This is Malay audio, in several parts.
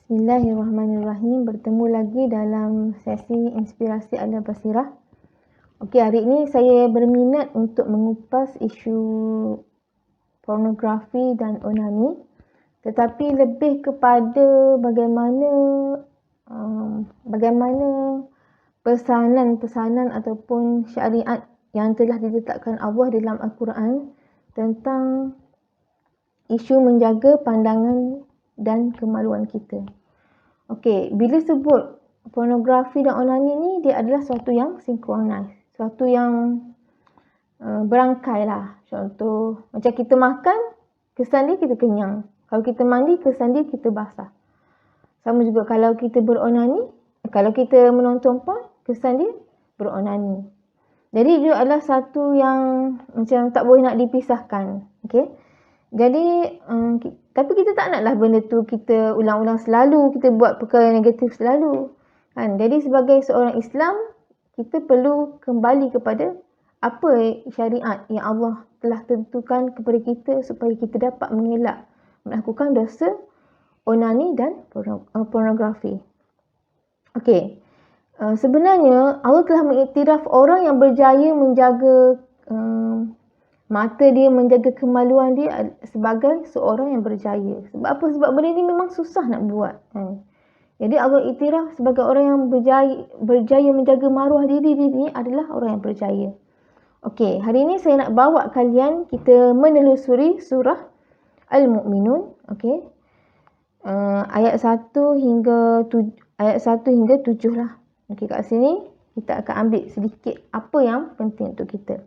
Bismillahirrahmanirrahim. Bertemu lagi dalam sesi Inspirasi Ala Basirah. Okey, hari ini saya berminat untuk mengupas isu pornografi dan onani, tetapi lebih kepada bagaimana pesanan-pesanan ataupun syariat yang telah diletakkan Allah dalam Al-Quran tentang isu menjaga pandangan dan kemaluan kita. Okey, bila sebut pornografi dan onani ni, dia adalah sesuatu yang sinkronis, sesuatu yang berangkai lah. Contoh, macam kita makan, kesan dia kita kenyang. Kalau kita mandi, kesan dia kita basah. Sama juga kalau kita beronani, kalau kita menonton porn, kesan dia beronani. Jadi dia adalah satu yang macam tak boleh nak dipisahkan. Okey. Jadi tapi kita tak naklah benda tu kita ulang-ulang selalu, kita buat perkara negatif selalu. Kan? Jadi sebagai seorang Islam, kita perlu kembali kepada apa syariat yang Allah telah tentukan kepada kita supaya kita dapat mengelak melakukan dosa onani dan pornografi. Okey. Sebenarnya Allah telah mengiktiraf orang yang berjaya menjaga mata dia, menjaga kemaluan dia sebagai seorang yang berjaya. Sebab apa? Sebab benda ni memang susah nak buat. Jadi Allah iktiraf sebagai orang yang berjaya menjaga maruah diri ni adalah orang yang berjaya. Okey, hari ini saya nak bawa kalian kita menelusuri surah Al-Mu'minun. Okey. Ayat 1 hingga 7 lah. Okey, kat sini kita akan ambil sedikit apa yang penting untuk kita.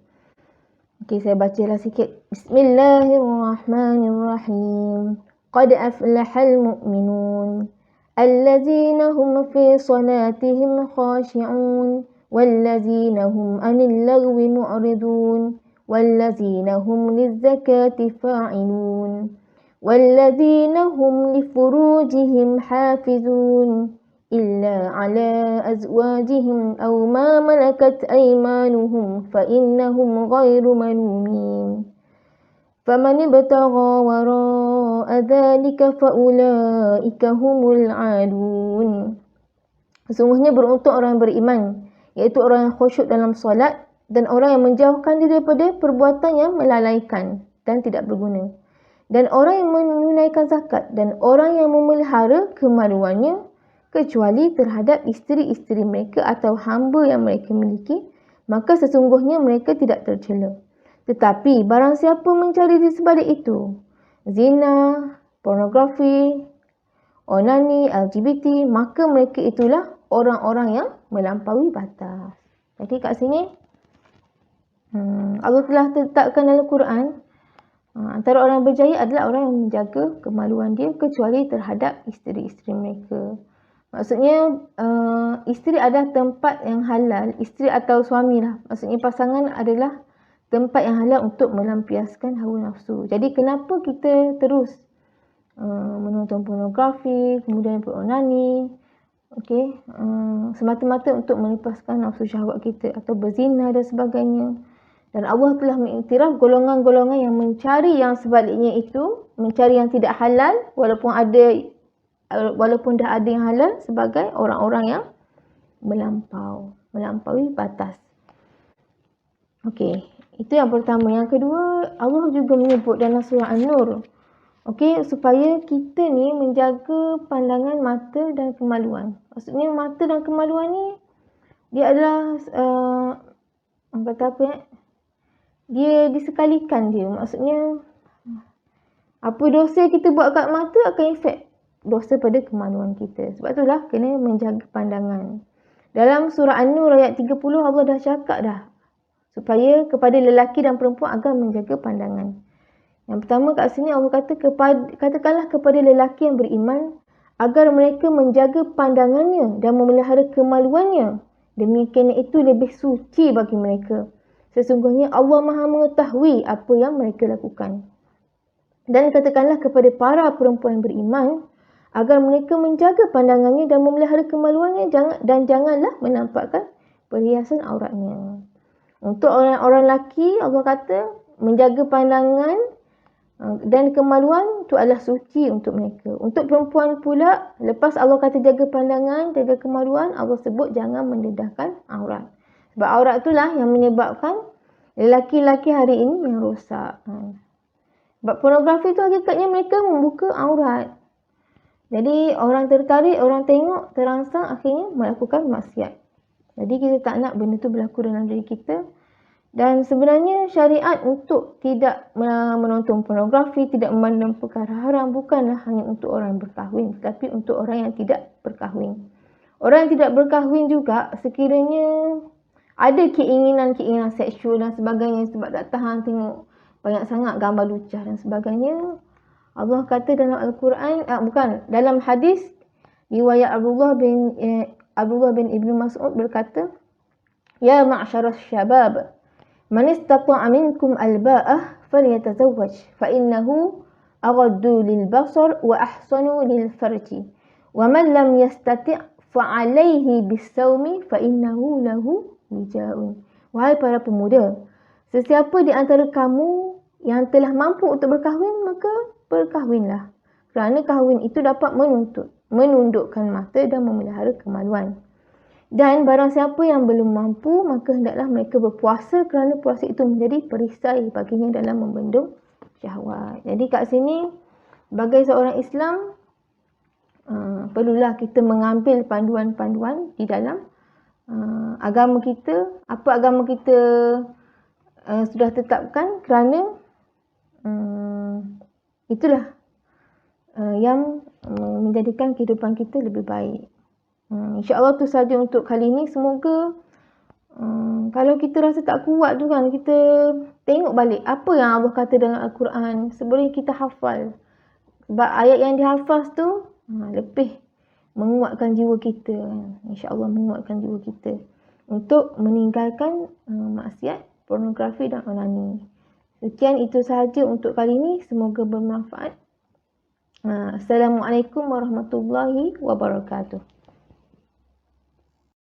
Okey, saya bacalah sikit. Bismillahirrahmanirrahim. Qad aflahal mu'minun allazina hum fi salatihim khashi'un wallazina hum 'anil lagwi mu'ridun wallazina hum lizzakati fa'ilun wallazina hum li furujihim hafizun إلا على أزواجهم أو ما ملكت أيمانهم فإنهم غير ملومين فمن ابتغى وراء ذلك فأولئك هم العادون. Sesungguhnya beruntung orang yang beriman, iaitu orang yang khusyuk dalam solat dan orang yang menjauhkan diri daripada perbuatan yang melalaikan dan tidak berguna, dan orang yang menunaikan zakat dan orang yang memelihara kemaluannya kecuali terhadap isteri-isteri mereka atau hamba yang mereka miliki, maka sesungguhnya mereka tidak tercela. Tetapi barang siapa mencari di sebalik itu, zina, pornografi, onani, LGBT, maka mereka itulah orang-orang yang melampaui batas. Jadi kat sini Allah telah tetapkan dalam Quran, antara orang yang berjaya adalah orang yang menjaga kemaluan dia kecuali terhadap isteri-isteri mereka. Maksudnya isteri adalah tempat yang halal, isteri atau suami lah. Maksudnya pasangan adalah tempat yang halal untuk melampiaskan hawa nafsu. Jadi kenapa kita terus menonton pornografi, kemudian beronani, okey, semata-mata untuk melepaskan nafsu syahwat kita atau berzina dan sebagainya. Dan Allah telah mengiktiraf golongan-golongan yang mencari yang sebaliknya itu, mencari yang tidak halal walaupun dah ada yang halal, sebagai orang-orang yang melampaui batas. Okey, itu yang pertama. Yang kedua, Allah juga menyebut dalam surah An-Nur, okey, supaya kita ni menjaga pandangan mata dan kemaluan. Maksudnya mata dan kemaluan ni dia adalah dia disekalikan dia. Maksudnya apa dosa kita buat kat mata akan efek dosa pada kemaluan kita. Sebab itulah kena menjaga pandangan. Dalam surah An-Nur ayat 30 Allah dah cakap dah supaya kepada lelaki dan perempuan agar menjaga pandangan. Yang pertama kat sini Allah kata katakanlah kepada lelaki yang beriman agar mereka menjaga pandangannya dan memelihara kemaluannya. Demikian itu lebih suci bagi mereka. Sesungguhnya Allah Maha mengetahui apa yang mereka lakukan. Dan katakanlah kepada para perempuan yang beriman agar mereka menjaga pandangannya dan memelihara kemaluannya dan janganlah menampakkan perhiasan auratnya. Untuk orang-orang lelaki, Allah kata menjaga pandangan Dan kemaluan itu adalah suci untuk mereka. Untuk perempuan pula, lepas Allah kata jaga pandangan, jaga kemaluan, Allah sebut jangan mendedahkan aurat. Sebab aurat itulah yang menyebabkan lelaki-lelaki hari ini yang rosak. Sebab pornografi tu hakikatnya mereka membuka aurat. Jadi orang tertarik, orang tengok, terangsang, akhirnya melakukan maksiat. Jadi kita tak nak benda tu berlaku dalam diri kita. Dan sebenarnya syariat untuk tidak menonton pornografi, tidak memandang perkara haram bukanlah hanya untuk orang berkahwin, tetapi untuk orang yang tidak berkahwin. Orang yang tidak berkahwin juga sekiranya ada keinginan-keinginan seksual dan sebagainya sebab tak tahan tengok banyak sangat gambar lucah dan sebagainya. Allah kata dalam Al-Quran, dalam hadis riwayat Abdullah bin Ibnu Mas'ud berkata, "Ya ma'syaras syabab, man istata'a minkum alba'ah falyatazawwaj fa innahu aghaddu lil basar wa ahsanu lil farji wa man lam yastati' fa 'alayhi bis-sawmi fa innahu lahu wija'un." Wahai para pemuda, sesiapa di antara kamu yang telah mampu untuk berkahwin, maka berkahwinlah. Kerana kahwin itu dapat menundukkan mata dan memelihara kemaluan. Dan barang siapa yang belum mampu, maka hendaklah mereka berpuasa kerana puasa itu menjadi perisai baginya dalam membendung syahwat. Jadi kat sini, sebagai seorang Islam, perlulah kita mengambil panduan-panduan di dalam agama kita. Apa agama kita sudah tetapkan, kerana itulah yang menjadikan kehidupan kita lebih baik. InsyaAllah tu saja untuk kali ni. Semoga kalau kita rasa tak kuat tu kan, kita tengok balik apa yang Allah kata dalam Al-Quran sebelum kita hafal. Sebab ayat yang dihafaz tu lebih menguatkan jiwa kita. InsyaAllah menguatkan jiwa kita untuk meninggalkan maksiat, pornografi dan onani. Sekian itu sahaja untuk kali ni. Semoga bermanfaat. Assalamualaikum warahmatullahi wabarakatuh.